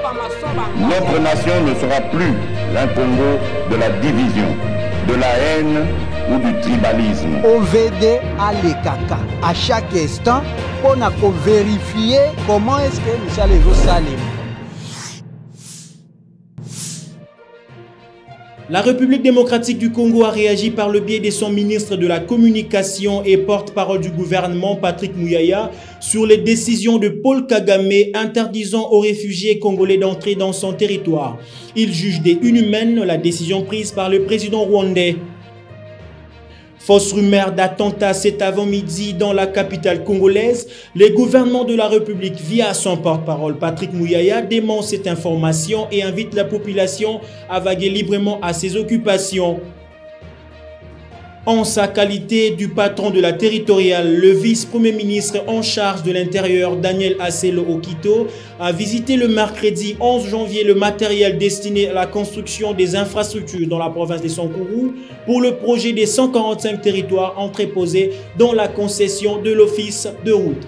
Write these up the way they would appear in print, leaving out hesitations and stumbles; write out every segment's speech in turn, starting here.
Notre nation ne sera plus un Congo de la division, de la haine ou du tribalisme. OVD a les caca à chaque instant pour vérifier comment est-ce que nous allons salir. La République démocratique du Congo a réagi par le biais de son ministre de la Communication et porte-parole du gouvernement, Patrick Muyaya, sur les décisions de Paul Kagame interdisant aux réfugiés congolais d'entrer dans son territoire. Il juge des inhumaines la décision prise par le président rwandais. Fausse rumeur d'attentat cet avant-midi dans la capitale congolaise. Le gouvernement de la République, via son porte-parole Patrick Muyaya, dément cette information et invite la population à vaguer librement à ses occupations. En sa qualité du patron de la territoriale, le vice-premier ministre en charge de l'Intérieur, Daniel Aselo Okito, a visité le mercredi 11 janvier le matériel destiné à la construction des infrastructures dans la province de Sankourou pour le projet des 145 territoires entreposés dans la concession de l'Office de route.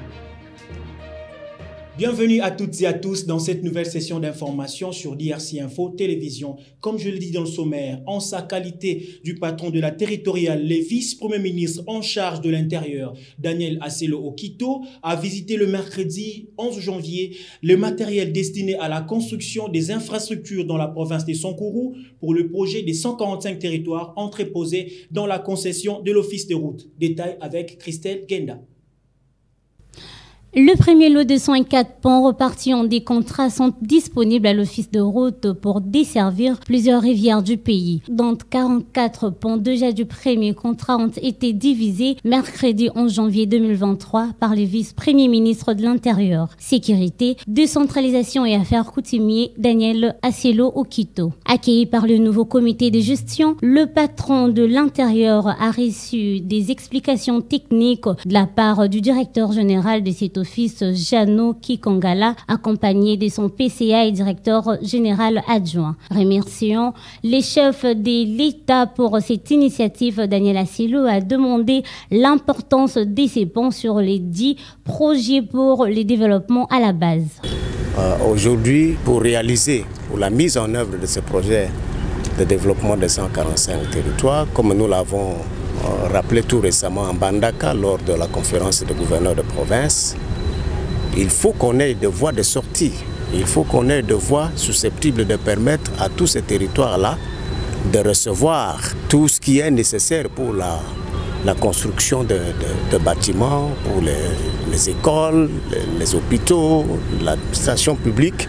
Bienvenue à toutes et à tous dans cette nouvelle session d'information sur DRC Info Télévision. Comme je le dis dans le sommaire, en sa qualité du patron de la territoriale, le vice-premier ministre en charge de l'Intérieur, Daniel Aselo Okito, a visité le mercredi 11 janvier le matériel destiné à la construction des infrastructures dans la province de Sankourou pour le projet des 145 territoires entreposés dans la concession de l'Office de route. Détail avec Christelle Genda. Le premier lot de 104 ponts repartis en des contrats sont disponibles à l'office de route pour desservir plusieurs rivières du pays. Dont 44 ponts déjà du premier contrat ont été divisés mercredi 11 janvier 2023 par le vice-premier ministre de l'Intérieur, Sécurité, Décentralisation et Affaires coutumières Daniel Aselo Okito. Accueilli par le nouveau comité de gestion, le patron de l'Intérieur a reçu des explications techniques de la part du directeur général de cet office, Jano Kikongala, accompagné de son PCA et directeur général adjoint. Remercions les chefs de l'État pour cette initiative. Daniel Aselo a demandé l'importance de ces ponts sur les 10 projets pour le développement à la base. Aujourd'hui, pour la mise en œuvre de ce projet de développement des 145 territoires, comme nous l'avons rappelé tout récemment en Bandaka lors de la conférence des gouverneurs de province, il faut qu'on ait des voies de sortie, il faut qu'on ait des voies susceptibles de permettre à tous ces territoires-là de recevoir tout ce qui est nécessaire pour la construction de bâtiments, pour les écoles, les hôpitaux, l'administration publique,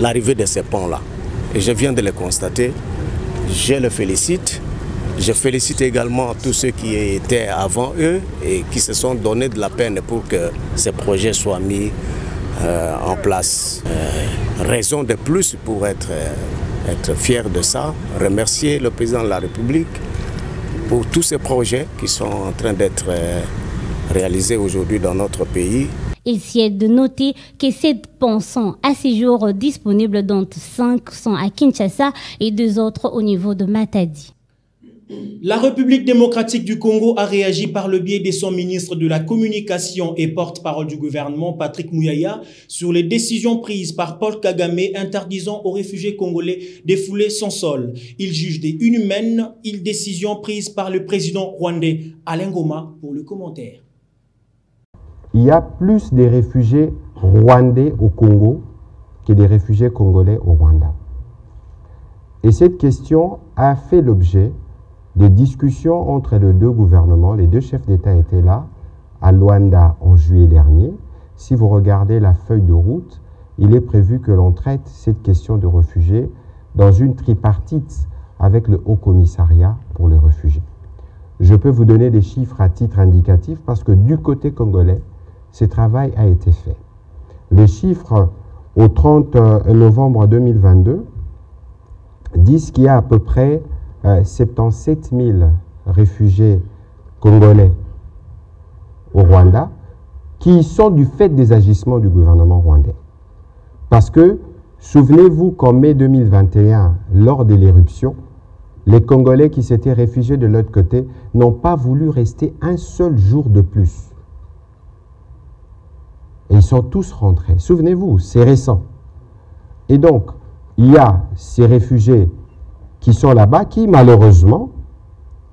l'arrivée de ces ponts-là. Et je viens de le constater, je le félicite. Je félicite également tous ceux qui étaient avant eux et qui se sont donné de la peine pour que ces projets soient mis en place. Raison de plus pour être fier de ça. Remercier le président de la République pour tous ces projets qui sont en train d'être réalisés aujourd'hui dans notre pays. Il s'y est de noter que 7 ponts sont à ce jour disponibles, dont 5 sont à Kinshasa et 2 autres au niveau de Matadi. La République démocratique du Congo a réagi par le biais de son ministre de la Communication et porte-parole du gouvernement, Patrick Muyaya, sur les décisions prises par Paul Kagame interdisant aux réfugiés congolais de fouler son sol. Il juge des inhumaines décisions prises par le président rwandais. Alain Goma pour le commentaire. Il y a plus de réfugiés rwandais au Congo que des réfugiés congolais au Rwanda. Et cette question a fait l'objet des discussions entre les deux gouvernements. Les deux chefs d'État étaient là, à Luanda, en juillet dernier. Si vous regardez la feuille de route, il est prévu que l'on traite cette question de réfugiés dans une tripartite avec le Haut Commissariat pour les réfugiés. Je peux vous donner des chiffres à titre indicatif parce que du côté congolais, ce travail a été fait. Les chiffres au 30 novembre 2022 disent qu'il y a à peu près 77 000 réfugiés congolais au Rwanda qui sont du fait des agissements du gouvernement rwandais. Parce que, souvenez-vous qu'en mai 2021, lors de l'éruption, les Congolais qui s'étaient réfugiés de l'autre côté n'ont pas voulu rester un seul jour de plus. Et ils sont tous rentrés. Souvenez-vous, c'est récent. Et donc, il y a ces réfugiés qui sont là-bas, qui malheureusement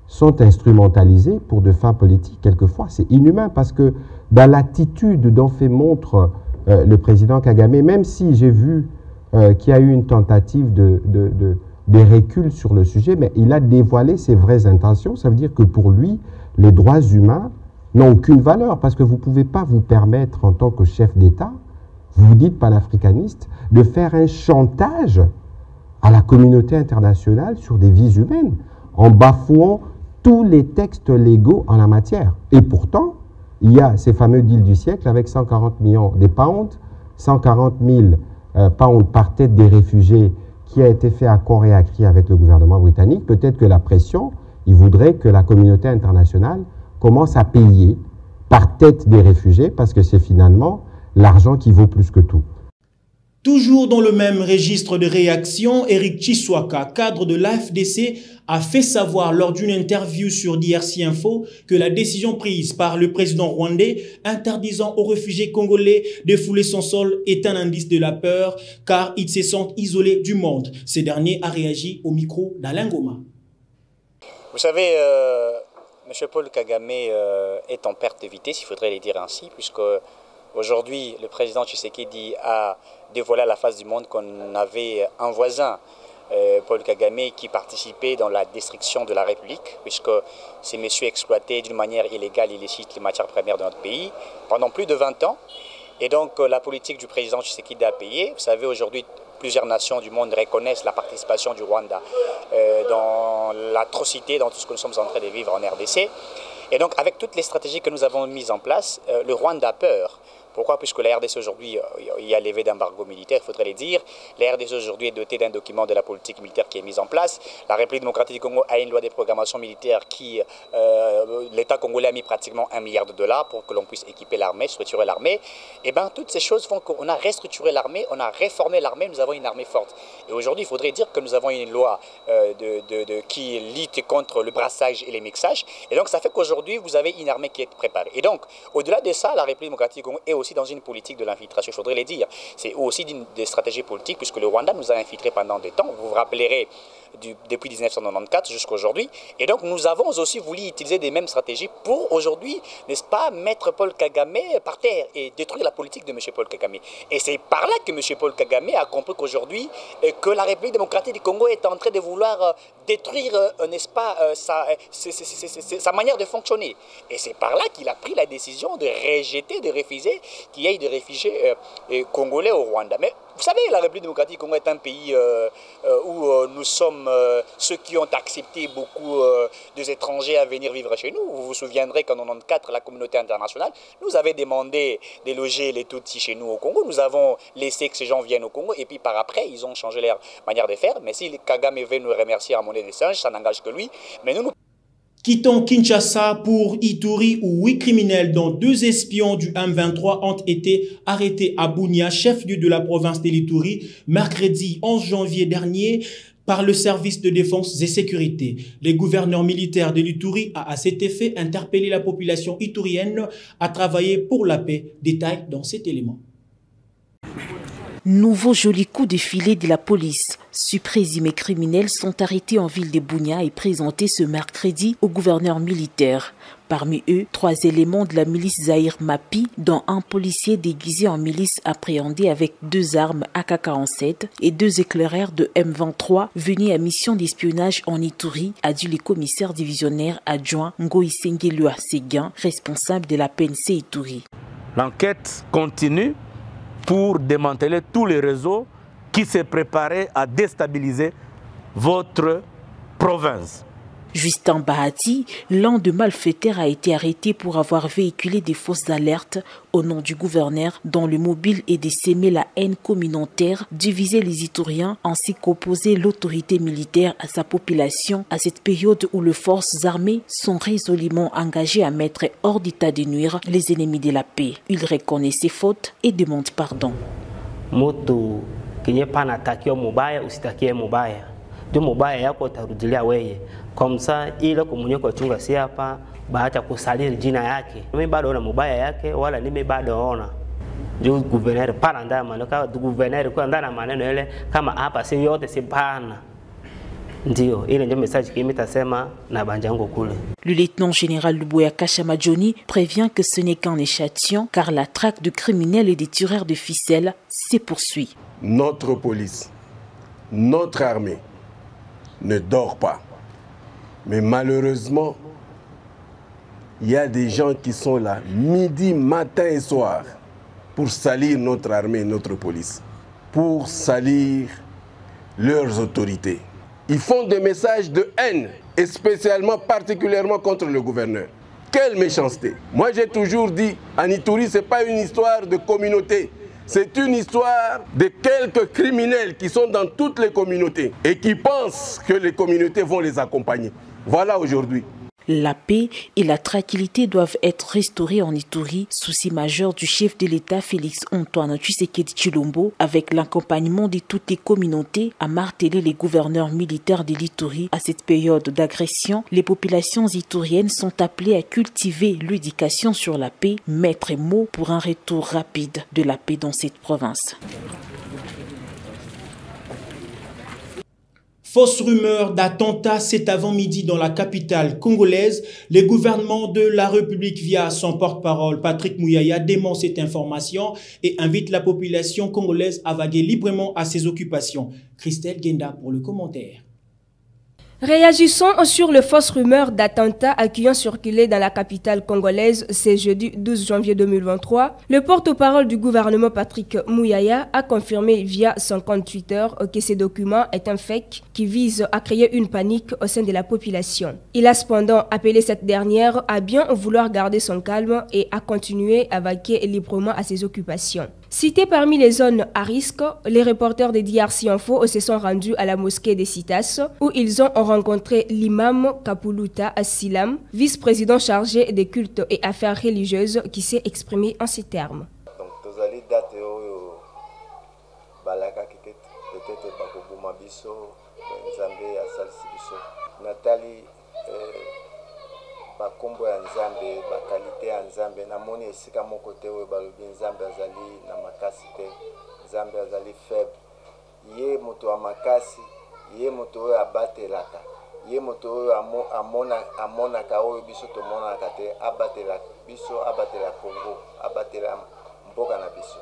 sont instrumentalisés pour de fins politiques. Quelquefois, c'est inhumain parce que dans l'attitude dont fait montre le président Kagame, même si j'ai vu qu'il y a eu une tentative de recul sur le sujet, mais il a dévoilé ses vraies intentions. Ça veut dire que pour lui, les droits humains n'ont aucune valeur parce que vous ne pouvez pas vous permettre en tant que chef d'État, vous dites panafricaniste, de faire un chantage à la communauté internationale sur des vies humaines en bafouant tous les textes légaux en la matière. Et pourtant, il y a ces fameux deals du siècle avec 140 millions de pounds, 140 000 pounds par tête des réfugiés qui a été fait à corps et à cri avec le gouvernement britannique. Peut-être que la pression, il voudrait que la communauté internationale commence à payer par tête des réfugiés parce que c'est finalement l'argent qui vaut plus que tout. Toujours dans le même registre de réaction, Eric Chiswaka, cadre de l'AFDC, a fait savoir lors d'une interview sur DRC Info que la décision prise par le président rwandais interdisant aux réfugiés congolais de fouler son sol est un indice de la peur car ils se sentent isolés du monde. Ce dernier a réagi au micro d'Alain Goma. Vous savez, M. Paul Kagame est en perte de vitesse, il faudrait le dire ainsi, puisque aujourd'hui, le président Tshisekedi a dévoilé à la face du monde qu'on avait un voisin, Paul Kagame, qui participait dans la destruction de la République, puisque ces messieurs exploitaient d'une manière illégale et illicite les matières premières de notre pays pendant plus de 20 ans. Et donc la politique du président Tshisekedi a payé. Vous savez, aujourd'hui, plusieurs nations du monde reconnaissent la participation du Rwanda dans l'atrocité, dans tout ce que nous sommes en train de vivre en RDC. Et donc, avec toutes les stratégies que nous avons mises en place, le Rwanda a peur. Pourquoi? Puisque la RDC aujourd'hui, il y a levé d'embargo militaire, il faudrait le dire. La RDC aujourd'hui est dotée d'un document de la politique militaire qui est mise en place. La République démocratique du Congo a une loi de programmation militaire qui, l'État congolais a mis pratiquement $1 milliard pour que l'on puisse équiper l'armée, structurer l'armée. Et bien, toutes ces choses font qu'on a restructuré l'armée, on a réformé l'armée, nous avons une armée forte. Et aujourd'hui, il faudrait dire que nous avons une loi qui lutte contre le brassage et les mixages. Et donc, ça fait qu'aujourd'hui, vous avez une armée qui est préparée. Et donc, au-delà de ça, la République démocratique du Congo est aussi dans une politique de l'infiltration, il faudrait le dire. C'est aussi des stratégies politiques, puisque le Rwanda nous a infiltrés pendant des temps. Vous vous rappellerez, depuis 1994 jusqu'à aujourd'hui. Et donc, nous avons aussi voulu utiliser des mêmes stratégies pour aujourd'hui, n'est-ce pas, mettre Paul Kagame par terre et détruire la politique de M. Paul Kagame. Et c'est par là que M. Paul Kagame a compris qu'aujourd'hui, que la République démocratique du Congo est en train de vouloir détruire, n'est-ce pas, sa manière de fonctionner. Et c'est par là qu'il a pris la décision de rejeter, de refuser qu'il y ait des réfugiés congolais au Rwanda. Mais vous savez, la République démocratique du Congo est un pays où nous sommes ceux qui ont accepté beaucoup des étrangers à venir vivre chez nous. Vous vous souviendrez qu'en 1994, la communauté internationale nous avait demandé de loger les Tutsis chez nous au Congo. Nous avons laissé que ces gens viennent au Congo et puis par après, ils ont changé leur manière de faire. Mais si Kagame veut nous remercier à monnaie des singes, ça n'engage que lui. Mais nous... Quittons Kinshasa pour Ituri où 8 criminels dont 2 espions du M23 ont été arrêtés à Bunia, chef-lieu de la province de l'Ituri, mercredi 11 janvier dernier par le service de défense et sécurité. Le gouverneur militaire de l'Ituri a à cet effet interpellé la population iturienne à travailler pour la paix. Détail dans cet élément. Nouveau joli coup de filet de la police. Supprésumés criminels sont arrêtés en ville de Bunia et présentés ce mercredi au gouverneur militaire. Parmi eux, 3 éléments de la milice Zahir Mapi, dont un policier déguisé en milice appréhendé avec 2 armes AK-47 et 2 éclaireurs de M23 venus à mission d'espionnage en Ituri, a dit le commissaire divisionnaire adjoint Ngoïsengelua Seguin, responsable de la PNC Ituri. L'enquête continue pour démanteler tous les réseaux qui se préparaient à déstabiliser votre province. Justin Bahati, l'un des malfaiteurs, a été arrêté pour avoir véhiculé des fausses alertes au nom du gouverneur dont le mobile est de s'aimer la haine communautaire, diviser les Ituriens ainsi qu'opposer l'autorité militaire à sa population à cette période où les forces armées sont résolument engagées à mettre hors d'état de nuire les ennemis de la paix. Il reconnaît ses fautes et demande pardon. Moto kenye pana takio mubaya usitakie mubaya. Du mubaya yako tarudilia weye. Comme ça ile kumunye kwa chunga si hapa baacha kusalia jina yake. Mimi bado ona mubaya yake wala mimi bado ona. juu gouverneur para ndani maneno du gouverneur kwa ndani maneno yale kama hapa si yote si pana. Ndio ile ndio message kimi tasema na banjango kule. Le lieutenant général Luboya Kashamadjoni prévient que ce n'est qu'un échantillon car la traque de criminels et des tireurs de ficelles se poursuit. Notre police, notre armée ne dort pas. Mais malheureusement, il y a des gens qui sont là midi, matin et soir pour salir notre armée et notre police, pour salir leurs autorités. Ils font des messages de haine, et spécialement, particulièrement contre le gouverneur. Quelle méchanceté! Moi j'ai toujours dit, en Ituri, ce n'est pas une histoire de communauté. C'est une histoire de quelques criminels qui sont dans toutes les communautés et qui pensent que les communautés vont les accompagner. Voilà aujourd'hui. La paix et la tranquillité doivent être restaurées en Ituri, souci majeur du chef de l'État Félix Antoine Tshisekedi Tshilombo, avec l'accompagnement de toutes les communautés, a martelé les gouverneurs militaires de l'Ituri. À cette période d'agression, les populations ituriennes sont appelées à cultiver l'éducation sur la paix, maître mot pour un retour rapide de la paix dans cette province. Fausse rumeur d'attentat cet avant-midi dans la capitale congolaise. Le gouvernement de la République, via son porte-parole Patrick Mouyaya, dément cette information et invite la population congolaise à vaguer librement à ses occupations. Christelle Genda pour le commentaire. Réagissons sur les fausses rumeurs d'attentats qui ont circulé dans la capitale congolaise ce jeudi 12 janvier 2023. Le porte-parole du gouvernement Patrick Mouyaya a confirmé via son compte Twitter que ce document est un fake qui vise à créer une panique au sein de la population. Il a cependant appelé cette dernière à bien vouloir garder son calme et à continuer à vaquer librement à ses occupations. Cités parmi les zones à risque, les reporters de DRC Info se sont rendus à la mosquée des Citas où ils ont rencontré l'imam Kapuluta Asilam, vice-président chargé des cultes et affaires religieuses, qui s'est exprimé en ces termes. bakombo ya nzambe bakalite ya nzambe namoni esika moko te oyo balobi nzambe azali na makasi te nzambe azali faible ye moto ya makasi ye moto oyo abatelaka ye moto oyo amonaka oyo biso tomonaka te abatela biso abatela Congo abatela mboka na biso.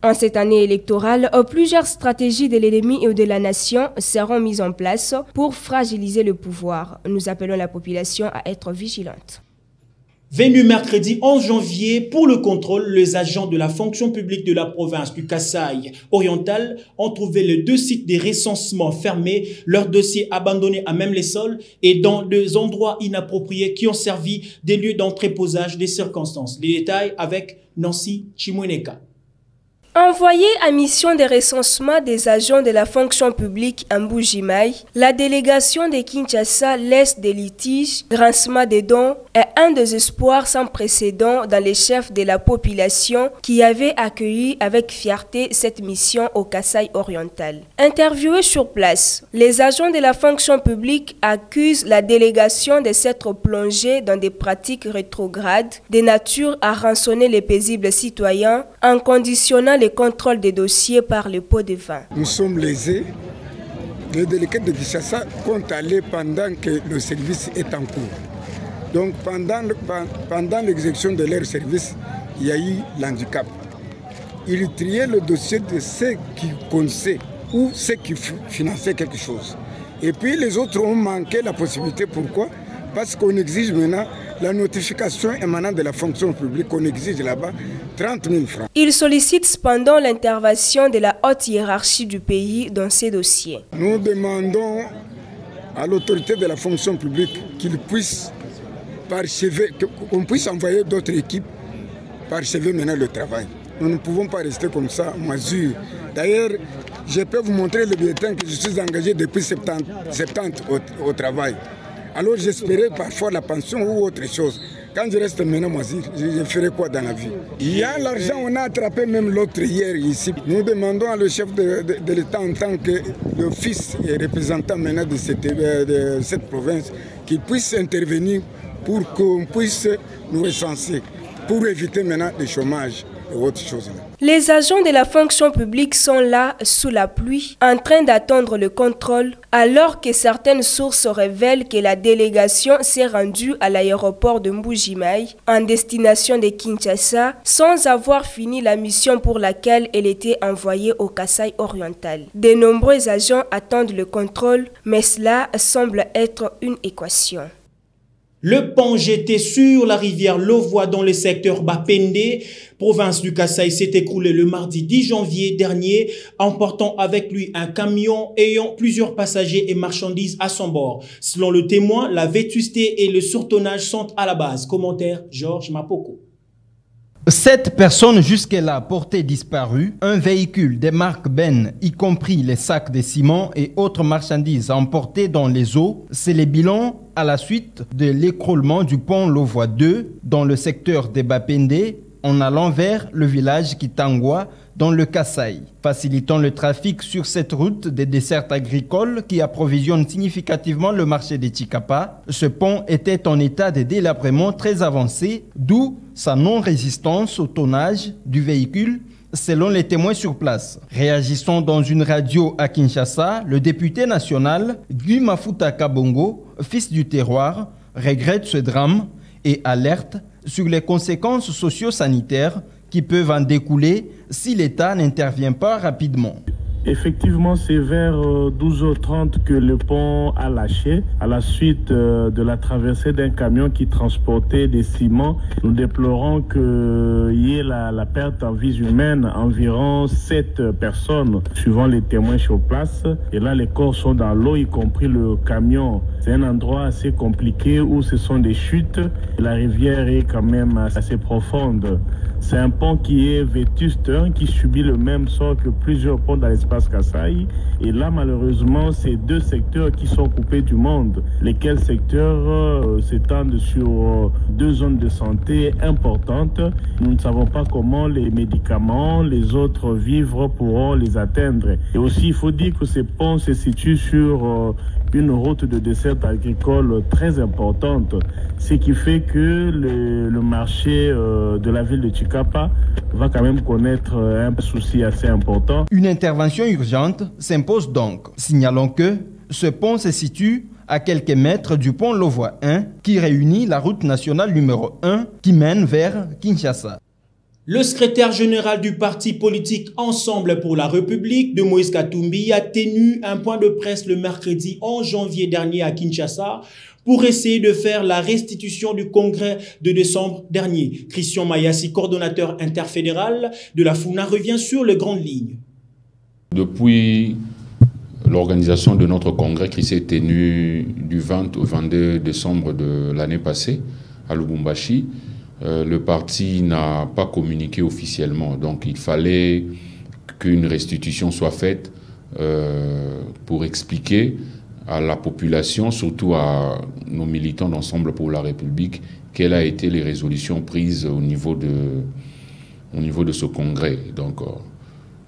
En cette année électorale, plusieurs stratégies de l'ennemi et de la nation seront mises en place pour fragiliser le pouvoir. Nous appelons la population à être vigilante. Venu mercredi 11 janvier pour le contrôle, les agents de la fonction publique de la province du Kasaï oriental ont trouvé les 2 sites de recensement fermés, leurs dossiers abandonnés à même les sols et dans des endroits inappropriés qui ont servi des lieux d'entreposage des circonstances. Les détails avec Nancy Chimweneka. Envoyée à mission de recensement des agents de la fonction publique à Mbujimaï, la délégation de Kinshasa laisse des litiges, grincement des dents et un désespoir sans précédent dans les chefs de la population qui avaient accueilli avec fierté cette mission au Kasaï oriental. Interviewés sur place, les agents de la fonction publique accusent la délégation de s'être plongée dans des pratiques rétrogrades de nature à rançonner les paisibles citoyens en conditionnant le contrôle des dossiers par le pot de vin. Nous sommes lésés. Les délégués de Kinshasa comptent aller pendant que le service est en cours. Donc pendant l'exécution de leur service, il y a eu l'handicap. Ils triaient le dossier de ceux qui connaissaient ou ceux qui finançaient quelque chose. Et puis les autres ont manqué la possibilité. Pourquoi? Parce qu'on exige maintenant la notification émanant de la fonction publique, on exige là-bas 30 000 francs. Il sollicite cependant l'intervention de la haute hiérarchie du pays dans ces dossiers. Nous demandons à l'autorité de la fonction publique qu'il puisse parchever, qu'on puisse envoyer d'autres équipes parchever maintenant le travail. Nous ne pouvons pas rester comme ça, moisir. D'ailleurs, je peux vous montrer le bulletin que je suis engagé depuis 70 au travail. Alors j'espérais parfois la pension ou autre chose. Quand je reste maintenant moisir, je ferai quoi dans la vie? Il y a l'argent, on a attrapé même l'autre hier ici. Nous demandons à le chef de l'État en tant que le fils et représentant maintenant de cette province qu'il puisse intervenir pour qu'on puisse nous recenser, pour éviter maintenant le chômage. et autres choses-là. Les agents de la fonction publique sont là, sous la pluie, en train d'attendre le contrôle, alors que certaines sources révèlent que la délégation s'est rendue à l'aéroport de Mbuji-Mayi, en destination de Kinshasa, sans avoir fini la mission pour laquelle elle était envoyée au Kasaï oriental. De nombreux agents attendent le contrôle, mais cela semble être une équation. Le pont jeté sur la rivière Lovois dans le secteur Bapende, province du Kasaï, s'est écroulé le mardi 10 janvier dernier, emportant avec lui un camion ayant plusieurs passagers et marchandises à son bord. Selon le témoin, la vétusté et le surtonnage sont à la base. Commentaire Georges Mapoko. 7 personnes jusque-là portées disparues, un véhicule des marques Ben, y compris les sacs de ciment et autres marchandises emportées dans les eaux, c'est le bilan à la suite de l'écroulement du pont Lovois 2 dans le secteur de Bapende en allant vers le village Kitangwa dans le Kasaï, facilitant le trafic sur cette route des dessertes agricoles qui approvisionne significativement le marché de Chikapa. Ce pont était en état de délabrement très avancé, d'où sa non-résistance au tonnage du véhicule, selon les témoins sur place. Réagissant dans une radio à Kinshasa, le député national Guy Mafuta Kabongo, fils du terroir, regrette ce drame et alerte sur les conséquences socio-sanitaires qui peuvent en découler si l'État n'intervient pas rapidement. Effectivement, c'est vers 12h30 que le pont a lâché à la suite de la traversée d'un camion qui transportait des ciments. Nous déplorons qu'il y ait la perte en vies humaines, environ 7 personnes, suivant les témoins sur place. Et là, les corps sont dans l'eau, y compris le camion. C'est un endroit assez compliqué où ce sont des chutes. La rivière est quand même assez profonde. C'est un pont qui est vétuste, qui subit le même sort que plusieurs ponts dans l'espace Kasaï. Et là, malheureusement, c'est 2 secteurs qui sont coupés du monde. Lesquels secteurs s'étendent sur 2 zones de santé importantes. Nous ne savons pas comment les médicaments, les autres vivres pourront les atteindre. Et aussi, il faut dire que ces ponts se situent sur une route de desserte agricole très importante, ce qui fait que le marché de la ville de Chikapa va quand même connaître un souci assez important. Une intervention urgente s'impose donc. Signalons que ce pont se situe à quelques mètres du pont Lovois 1 qui réunit la route nationale numéro 1 qui mène vers Kinshasa. Le secrétaire général du parti politique Ensemble pour la République de Moïse Katumbi a tenu un point de presse le mercredi 11 janvier dernier à Kinshasa pour essayer de faire la restitution du congrès de décembre dernier. Christian Mayassi, coordonnateur interfédéral de la FUNA, revient sur les grandes lignes. Depuis l'organisation de notre congrès qui s'est tenu du 20 au 22 décembre de l'année passée à Lubumbashi, le parti n'a pas communiqué officiellement. Donc il fallait qu'une restitution soit faite pour expliquer à la population, surtout à nos militants d'Ensemble pour la République, quelles ont été les résolutions prises au niveau de ce congrès. Donc,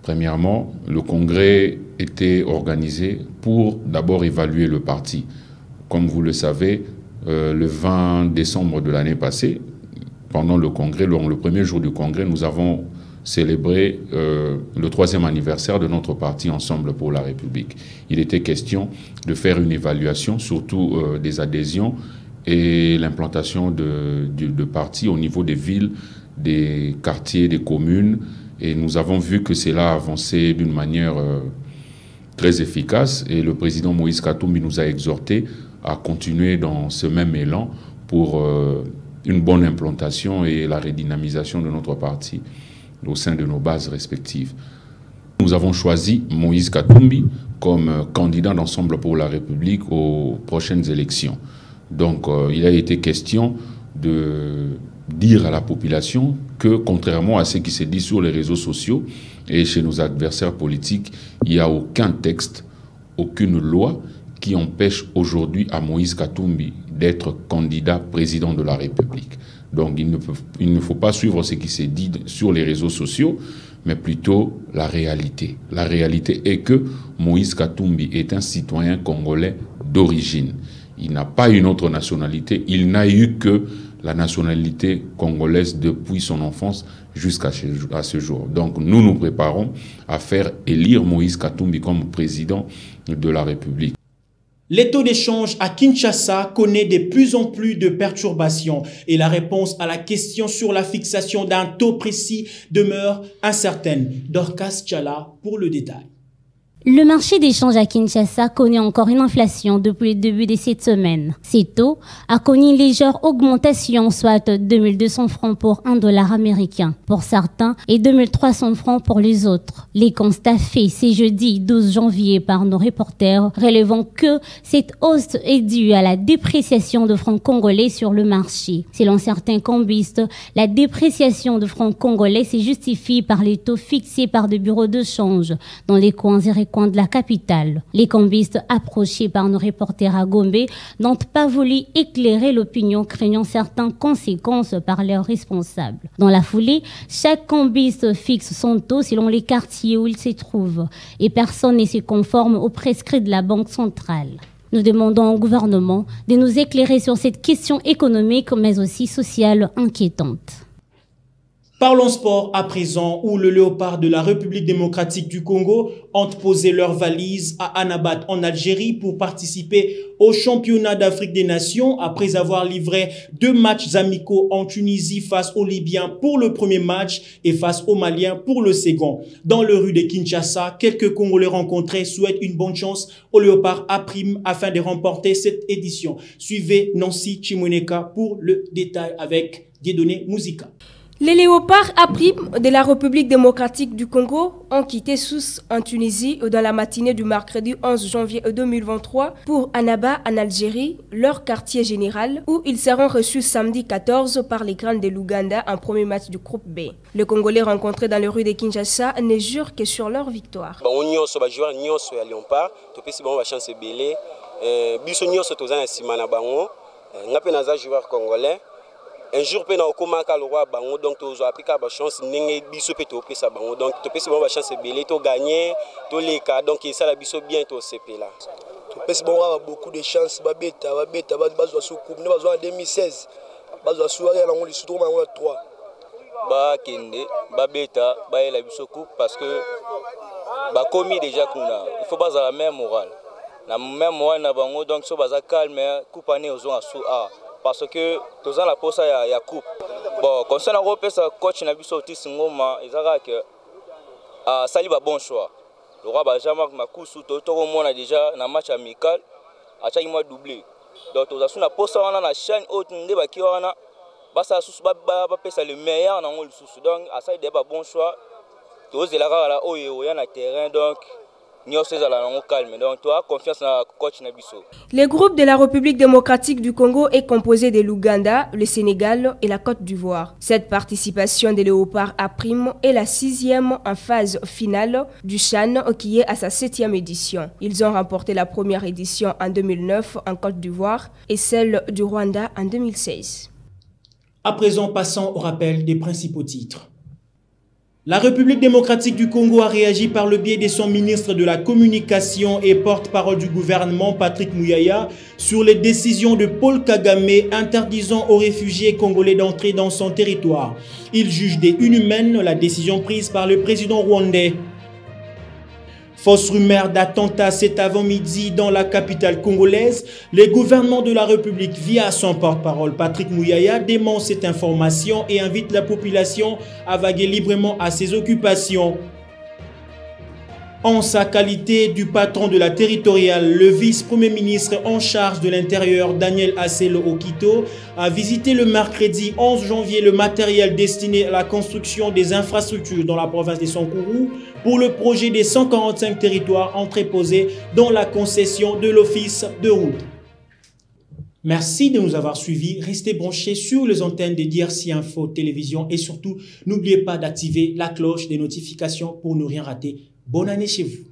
premièrement, le congrès était organisé pour d'abord évaluer le parti. Comme vous le savez, le 20 décembre de l'année passée, pendant le congrès, le premier jour du congrès, nous avons célébré le 3e anniversaire de notre parti Ensemble pour la République. Il était question de faire une évaluation, surtout des adhésions et l'implantation de partis au niveau des villes, des quartiers, des communes. Et nous avons vu que cela a avancé d'une manière très efficace. Et le président Moïse Katumbi nous a exhortés à continuer dans ce même élan pour une bonne implantation et la redynamisation de notre parti au sein de nos bases respectives. Nous avons choisi Moïse Katumbi comme candidat d'Ensemble pour la République aux prochaines élections. Donc il a été question de dire à la population que, contrairement à ce qui se dit sur les réseaux sociaux et chez nos adversaires politiques, il n'y a aucun texte, aucune loi qui empêche aujourd'hui à Moïse Katumbi d'être candidat président de la République. Donc il ne faut pas suivre ce qui s'est dit sur les réseaux sociaux, mais plutôt la réalité. La réalité est que Moïse Katumbi est un citoyen congolais d'origine. Il n'a pas une autre nationalité, il n'a eu que la nationalité congolaise depuis son enfance jusqu'à ce jour. Donc nous nous préparons à faire élire Moïse Katumbi comme président de la République. Les taux d'échange à Kinshasa connaît de plus en plus de perturbations et la réponse à la question sur la fixation d'un taux précis demeure incertaine. Dorcas Tchala pour le détail. Le marché d'échange à Kinshasa connaît encore une inflation depuis le début de cette semaine. Ces taux a connu une légère augmentation, soit 2200 francs pour $1 américain pour certains et 2300 francs pour les autres. Les constats faits ce jeudi 12 janvier par nos reporters relevant que cette hausse est due à la dépréciation de francs congolais sur le marché. Selon certains cambistes, la dépréciation de francs congolais se justifie par les taux fixés par des bureaux de change dans les coins et de la capitale. Les cambistes approchés par nos reporters à Gombe n'ont pas voulu éclairer l'opinion, craignant certaines conséquences par leurs responsables. Dans la foulée, chaque cambiste fixe son taux selon les quartiers où il se trouve et personne ne se conforme aux prescrits de la Banque centrale. Nous demandons au gouvernement de nous éclairer sur cette question économique mais aussi sociale inquiétante. Parlons sport à présent, où le Léopard de la République démocratique du Congo ont posé leurs valises à Annaba en Algérie pour participer au championnat d'Afrique des Nations après avoir livré 2 matchs amicaux en Tunisie face aux Libyens pour le premier match et face aux Maliens pour le second. Dans le rue de Kinshasa, quelques Congolais rencontrés souhaitent une bonne chance au Léopard A' afin de remporter cette édition. Suivez Nancy Chimoneka pour le détail avec Dieudonné Mouzika. Les léopards A' de la République démocratique du Congo ont quitté Sousse en Tunisie dans la matinée du mercredi 11 janvier 2023 pour Annaba en Algérie, leur quartier général, où ils seront reçus samedi 14 par les Grands de l'Ouganda en premier match du groupe B. Les Congolais rencontrés dans les rues de Kinshasa ne jurent que sur leur victoire. Un jour pe na okomaka le roi bango donc tozo apika ba chance ndenge biso pe to pesa bango donc to pesa ba chance belé to gagner to leka donc ça la biso bien to CP là to pesa bango beaucoup de chance ba beta bazwa sou coupe ne bazwa en 2016 bazwa sou ya na ngoli surtout bango 3 ba kende ba beta ba la biso coupe parce que ba komi déjà kuna il faut pas la même morale na même morale na bango donc so baza calme coupe année aux sous a parce que tous ans la poste ya coupe bon concernant le coach na biso Otis Ngoma ezaka que sali ba bon choix le roi ba Jean-Marc Makusu to mona déjà na match amical acha moi doublé donc tous asuna poste wana na chaîne haute nde ba ki wana basa susu ba pesa le meilleur na ngol susu donc asa de ba bon choix tous elaka la oyo ya na terrain donc le groupe de la République démocratique du Congo est composé de l'Ouganda, le Sénégal et la Côte d'Ivoire. Cette participation des Léopards A' est la 6e en phase finale du CHAN qui est à sa 7e édition. Ils ont remporté la première édition en 2009 en Côte d'Ivoire et celle du Rwanda en 2016. À présent, passons au rappel des principaux titres. La République démocratique du Congo a réagi par le biais de son ministre de la Communication et porte-parole du gouvernement, Patrick Mouyaya, sur les décisions de Paul Kagame interdisant aux réfugiés congolais d'entrer dans son territoire. Il juge inhumaine la décision prise par le président rwandais. Fausse rumeur d'attentat cet avant-midi dans la capitale congolaise. Le gouvernement de la République, via son porte-parole Patrick Mouyaya, dément cette information et invite la population à vaguer librement à ses occupations. En sa qualité du patron de la territoriale, le vice-premier ministre en charge de l'Intérieur, Daniel Asselo Okito, a visité le mercredi 11 janvier le matériel destiné à la construction des infrastructures dans la province de Sankourou pour le projet des 145 territoires entreposés dans la concession de l'Office de route. Merci de nous avoir suivis. Restez branchés sur les antennes de DRC Info Télévision et surtout, n'oubliez pas d'activer la cloche des notifications pour ne rien rater. Bonne année chez vous.